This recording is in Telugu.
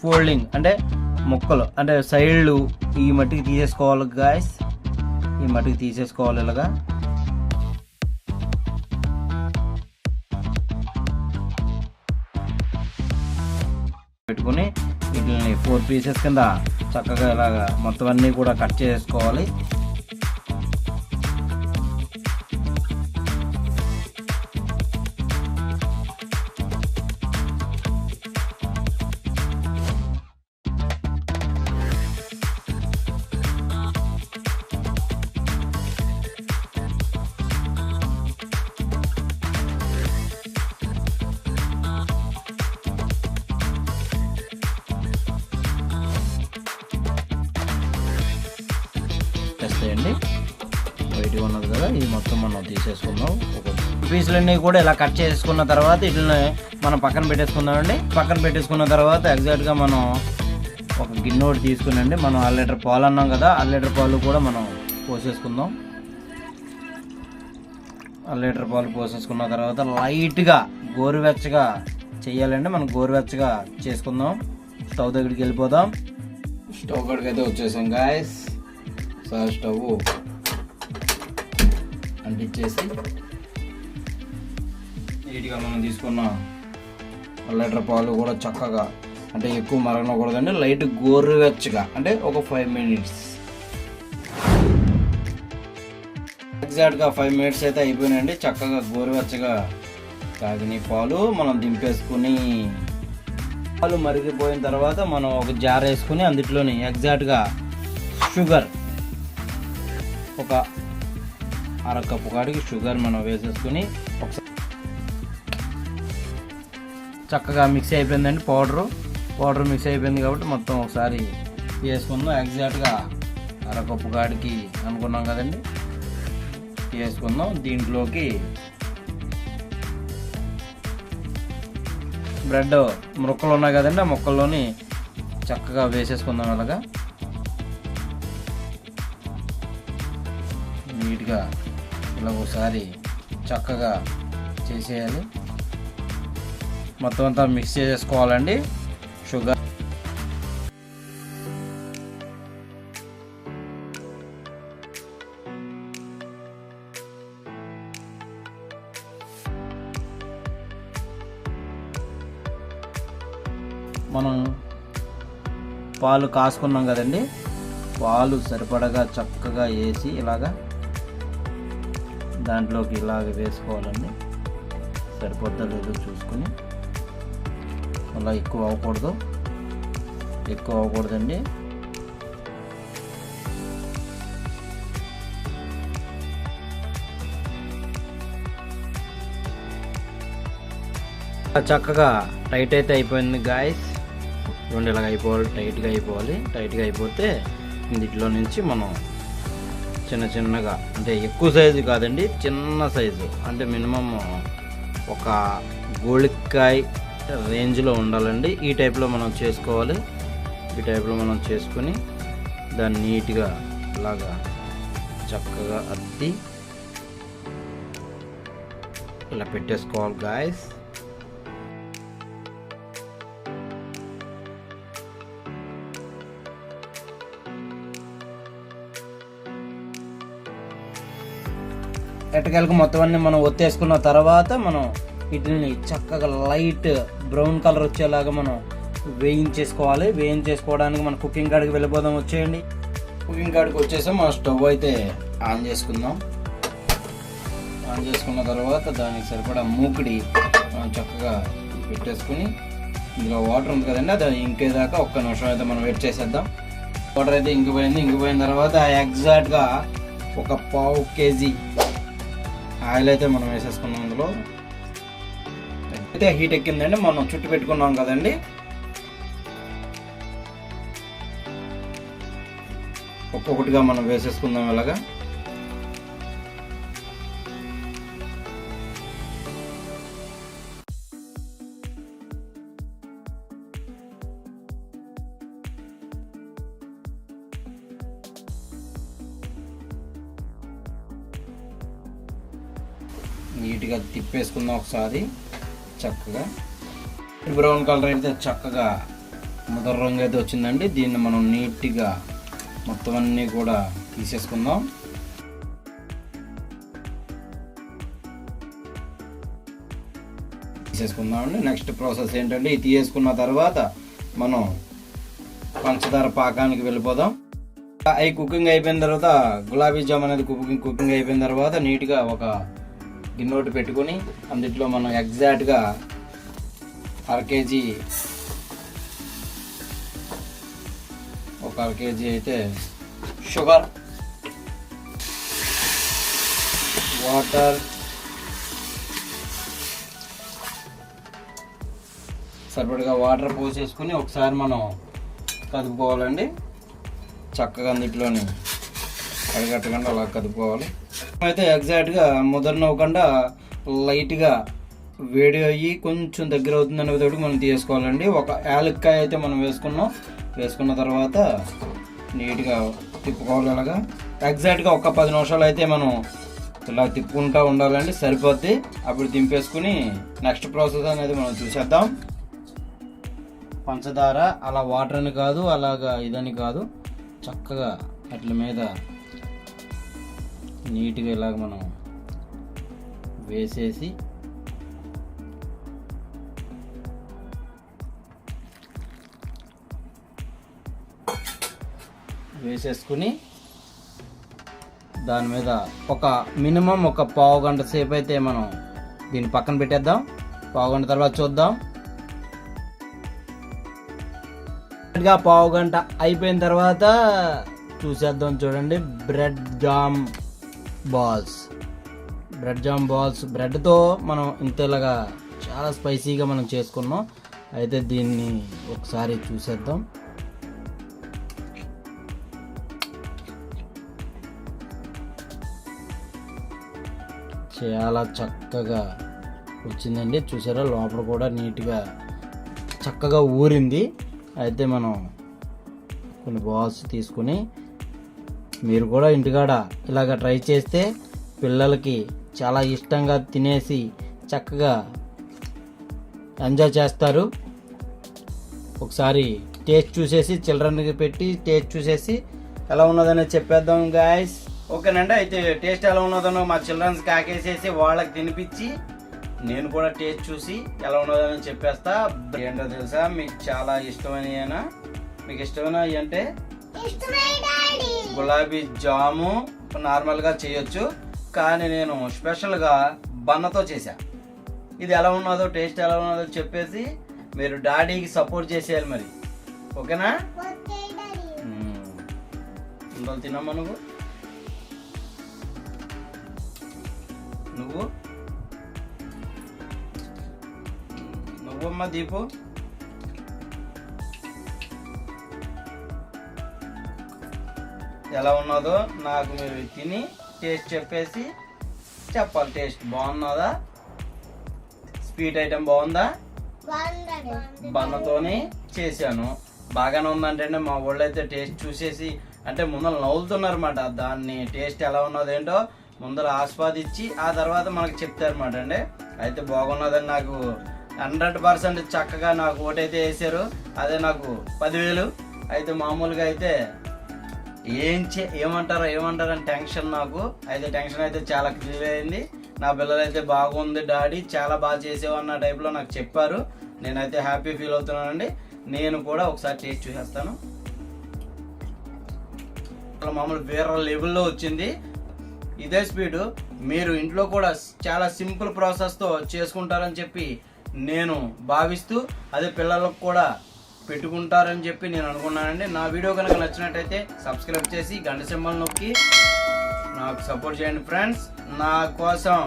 ఫోల్డింగ్ అంటే ముక్కలు అంటే సైడ్లు ఈ మట్టికి తీసేసుకోవాలి గాయస్. ఈ మట్టికి తీసేసుకోవాలి ఇలాగా. పెట్టుకుని వీటిని 4 పీసెస్ కింద చక్కగా ఇలాగా మొత్తం అన్నీ కూడా కట్ చేసుకోవాలి. చేయండి. వైట్గా ఉన్నది కదా, ఇది మొత్తం మనం తీసేసుకుందాం. పీసులన్నీ కూడా ఇలా కట్ చేసుకున్న తర్వాత వీటిని మనం పక్కన పెట్టేసుకుందామండి. పక్కన పెట్టేసుకున్న తర్వాత ఎగ్జాక్ట్గా మనం ఒక గిన్నె ఒకటి తీసుకునండి. మనం 1/2 లీటర్ పాలు అన్నాం కదా, 1/2 లీటర్ పాలు కూడా మనం పోసేసుకుందాం. 1/2 లీటర్ పాలు పోసేసుకున్న తర్వాత లైట్గా గోరువెచ్చగా చేయాలండి. మనం గోరువెచ్చగా చేసుకుందాం. స్టవ్ దగ్గరికి వెళ్ళిపోదాం. స్టవ్ కాడికి అయితే వచ్చేసాం గాయస్. స్టవ్ అంటించేసి నీట్గా మనం తీసుకున్న 1 లీటర్ పాలు కూడా చక్కగా అంటే ఎక్కువ మరగనకూడదండి, లైట్ గోరువెచ్చగా అంటే ఒక 5 మినిట్స్. ఎగ్జాక్ట్గా 5 మినిట్స్ అయితే అయిపోయినాయండి. చక్కగా గోరువెచ్చగా కాగిన పాలు మనం దింపేసుకుని, పాలు మరిగిపోయిన తర్వాత మనం ఒక జార్ వేసుకుని అందులోని ఎగ్జాక్ట్గా షుగర్ ఒక 1/2 కప్పు కాడికి షుగర్ మనం వేసేసుకుని ఒకసారి చక్కగా మిక్స్ అయిపోయిందండి. పౌడర్ మిక్స్ అయిపోయింది కాబట్టి మొత్తం ఒకసారి వేసుకుందాం. ఎగ్జాక్ట్గా 1/2 కప్పు కాడికి అనుకున్నాం కదండి, వేసుకుందాం. దీంట్లోకి బ్రెడ్ ముక్కలు ఉన్నాయి కదండి, ఆ ముక్కల్లోని చక్కగా వేసేసుకుందాం. అలాగా నీట్గా ఇలా ఒకసారి చక్కగా చేసేయాలి. మొత్తం అంతా మిక్స్ చేసేసుకోవాలండి. షుగర్ మనం పాలు కాసుకున్నాం కదండి, పాలు సరిపడగా చక్కగా వేసి ఇలాగా దాంట్లోకి ఇలాగ వేసుకోవాలండి. సరిపోద్దా లేదో చూసుకుని. అలా ఎక్కువ అవ్వకూడదండి. చక్కగా టైట్ అయితే అయిపోయింది గాయస్. చూడండి ఇలాగ అయిపోవాలి, టైట్గా అయిపోతే దీంట్లో నుంచి మనం చిన్నగా అంటే ఎక్కువ సైజు కాదండి, చిన్న సైజు అంటే మినిమం ఒక గోళికాయ రేంజ్లో ఉండాలండి. ఈ టైప్లో మనం చేసుకోవాలి. ఈ టైప్లో మనం చేసుకుని దాన్ని నీట్గా ఇలాగా చక్కగా అద్ది ఇలా పెట్టేసుకోవాలి గాయస్. ఎట్టకేలకు మొత్తం అన్ని మనం ఒత్తేసుకున్న తర్వాత మనం వీటిని చక్కగా లైట్ బ్రౌన్ కలర్ వచ్చేలాగా మనం వేయించేసుకోవాలి. వేయించేసుకోవడానికి మనం కుకింగ్ కాడికి వెళ్ళిపోదాం. వచ్చేయండి. కుకింగ్ కాడికి వచ్చేసాం. మనం స్టవ్ అయితే ఆన్ చేసుకుందాం. ఆన్ చేసుకున్న తర్వాత దానికి సరిపడా మూకుడి మనం చక్కగా పెట్టేసుకుని ఇందులో వాటర్ ఉంది కదండి, అది ఇంకేదాకా 1 నిమిషం అయితే మనం వెయిట్ చేసేద్దాం. వాటర్ అయితే ఇంకిపోయిన తర్వాత ఎగ్జాక్ట్గా ఒక 1/2 కేజీ ఆయిల్ అయితే మనం వేసేసుకున్నాం. అందులో అయితే హీట్ ఎక్కిందండి. మనం చుట్టు పెట్టుకున్నాం కదండి, ఒక్కొక్కటిగా మనం వేసేసుకుందాం. ఇలాగా నీట్గా తిప్పేసుకుందాం ఒకసారి. చక్కగా బ్రౌన్ కలర్ అయితే చక్కగా ముదర రంగు అయితే వచ్చిందండి. దీన్ని మనం నీట్గా మొత్తం అన్నీ కూడా తీసేసుకుందాం. తీసేసుకుందామండి. నెక్స్ట్ ప్రాసెస్ ఏంటంటే ఇది తీసుకున్న తర్వాత మనం పంచదార పాకానికి వెళ్ళిపోదాం. అవి కుకింగ్ అయిపోయిన తర్వాత గులాబీ జామ్ అనేది కుకింగ్ అయిపోయిన తర్వాత నీట్గా ఒక గిన్నె పెట్టుకొని అందులో మనం ఎగ్జాక్ట్గా అర కేజీ అయితే షుగర్, వాటర్, సరిపడగా వాటర్ పోసేసుకుని ఒకసారి మనం కదుపుకోవాలండి. చక్కగా అందులోని అడగట్టకుండా అలా కదుపుకోవాలి. అయితే ఎగ్జాక్ట్గా ముదరనివ్వకుండా లైట్గా వేడి అయ్యి కొంచెం దగ్గర అవుతుందనే తోటి మనం తీసుకోవాలండి. ఒక యాలక్కాయ అయితే మనం వేసుకున్న తర్వాత నీట్గా తిప్పుకోవాలి. అలాగా ఎగ్జాక్ట్గా ఒక 10 నిమిషాలు అయితే మనం ఇలా తిప్పుకుంటూ ఉండాలండి, సరిపోద్ది. అప్పుడు దింపేసుకుని నెక్స్ట్ ప్రాసెస్ అనేది మనం చూసేద్దాం. పంచదార అలా వాటర్ అని కాదు, అలాగా ఇదని కాదు, చక్కగా అట్ల మీద నీట్గా ఇలాగ మనం వేసేసి వేసేసుకుని దాని మీద ఒక మినిమం ఒక పావు గంట సేపు అయితే మనం దీన్ని పక్కన పెట్టేద్దాం. పావు గంట తర్వాత చూద్దాం. పావు గంట అయిపోయిన తర్వాత చూసేద్దాం. చూడండి, బ్రెడ్ జామ్ బాల్స్ బ్రెడ్తో మనం ఇంతలాగా చాలా స్పైసీగా మనం చేసుకున్నాం. అయితే దీన్ని ఒకసారి చూసేద్దాం. చాలా చక్కగా వచ్చిందండి. చూసారా, లోపల కూడా నీట్గా చక్కగా ఊరింది. అయితే మనం కొన్ని బాల్స్ తీసుకుని మీరు కూడా ఇంటికాడ ఇలాగ ట్రై చేస్తే పిల్లలకి చాలా ఇష్టంగా తినేసి చక్కగా ఎంజాయ్ చేస్తారు. ఒకసారి టేస్ట్ చూసేసి చిల్డ్రన్కి పెట్టి టేస్ట్ చూసేసి ఎలా ఉన్నదనేది చెప్పేద్దాం గాయస్. ఓకేనండి. అయితే టేస్ట్ ఎలా ఉన్నదనో మా చిల్డ్రన్స్ కాకేసేసి వాళ్ళకి తినిపించి నేను కూడా టేస్ట్ చూసి ఎలా ఉన్నదని చెప్పేస్తా. ఏంటో తెలుసా, మీకు చాలా ఇష్టమైనవి. మీకు ఇష్టమైనవి అంటే గులాబీ జాము నార్మల్గా చేయొచ్చు, కానీ నేను స్పెషల్గా బన్నతో చేశా. ఇది ఎలా ఉన్నదో టేస్ట్ ఎలా ఉన్నదో చెప్పేసి మీరు డాడీకి సపోర్ట్ చేసేయాలి మరి. ఓకేనా? ఉండలు తినమ్మా. నువ్వమ్మా దీపు. ఎలా ఉన్నదో నాకు మీరు తిని టేస్ట్ చెప్పేసి చెప్పాలి. టేస్ట్ బాగున్నదా? స్వీట్ ఐటెం బాగుందా? బన్నతోనే చేశాను. బాగానే ఉందంటే మా వాళ్ళు అయితే టేస్ట్ చూసేసి అంటే ముందర నవ్వులుతున్నారన్నమాట. దాన్ని టేస్ట్ ఎలా ఉన్నదేంటో ముందర ఆస్వాదించి ఆ తర్వాత మనకు చెప్తారన్నమాట అండి. అయితే బాగున్నదని నాకు 100% చక్కగా నాకు ఓటైతే వేసారు. అదే నాకు 10,000. అయితే మామూలుగా అయితే ఏమంటారో అని టెన్షన్ నాకు. అయితే టెన్షన్ అయితే చాలా క్లియర్ అయింది. నా పిల్లలు అయితే బాగుంది డాడీ, చాలా బాగా చేసేవా అన్న టైప్లో నాకు చెప్పారు. నేనైతే హ్యాపీ ఫీల్ అవుతున్నానండి. నేను కూడా ఒకసారి టేస్ట్ చూసేస్తాను. మామూలు వేరే లెవెల్లో వచ్చింది. ఇదే స్పీడ్ మీరు ఇంట్లో కూడా చాలా సింపుల్ ప్రాసెస్తో చేసుకుంటారని చెప్పి నేను భావిస్తూ అదే పిల్లలకు కూడా పెట్టుకుంటారని చెప్పి నేను అనుకున్నానండి. నా వీడియో కనుక నచ్చినట్టయితే సబ్స్క్రైబ్ చేసి గంట సింబల్ నొక్కి నాకు సపోర్ట్ చేయండి ఫ్రెండ్స్. నా కోసం